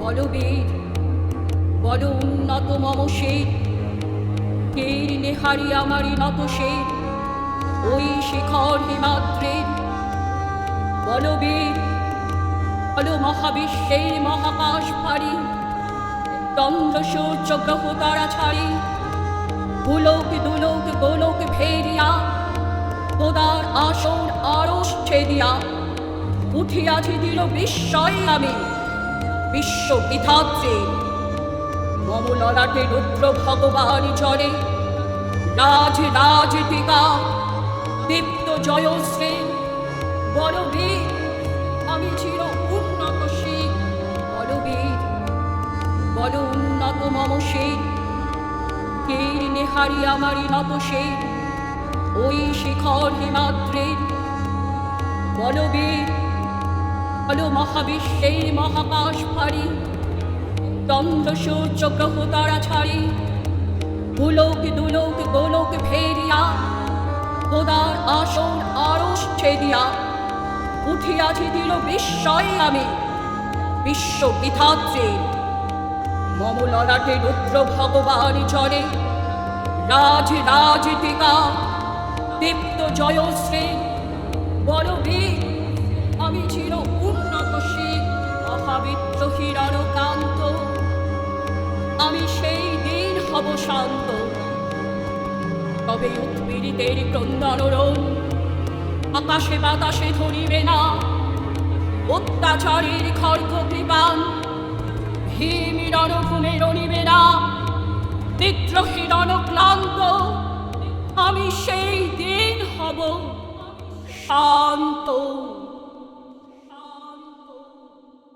বলবীর বল উন্নত মম শের, কের নেহারি আমারই নত শের, ওই শিখর হিমাদ্রের। বলবীর বল মহাবিশ্বের মহাকাশ ভারী, চন্দ্র সূর্য গ্রহ তারা ছাড়ি, ভুলোক দুলোক গোলোক ভেরিয়া, খোদার আসন আরশ ছেদিয়া, উঠিয়াছি দৃঢ় বিস্ময় আমি বিশ্ব বিধাত্রী। মম ললাটে রুদ্র ভগবান চলে, রাজ রাজ টিকা দীপ্ত জয়শ্রী। বলবীর আমি চির উন্নত শির, বলবীর বল উন্নত মম শির, কের নেহারি আমারই নত শের, ওই শিখর হিমাদ্রের। বলবীর বল মহাবিশ্বের মহাকাশ ভারী, চন্দ্র সূর্য গ্রহ তারা ছাড়ি, ভুলোক দুলোক গোলোক ভেরিয়া, খোদার আসন আরশ ছেদিয়া, উঠিয়াছি দৃঢ় বিস্ময় আমি বিশ্ব বিধাত্রী। মম ললাটে রুদ্র ভগবান চলে, রাজ রাজ টিকা দীপ্ত জয়শ্রী। বলবীর আমি চির উন্নত শির, মহাবিত্ত হিরণকান্ত, আমি সেই দিন হব শান্ত। তবে উৎপীড়িতের ক্রন্দনরোল আকাশে বাতাসে ধরিবে না, অত্যাচারের খড়গ কৃপান ভীম রণভূমে রণিবে না, বিদ্রোহী রণক্লান্ত, আমি সেই দিন হব শান্ত।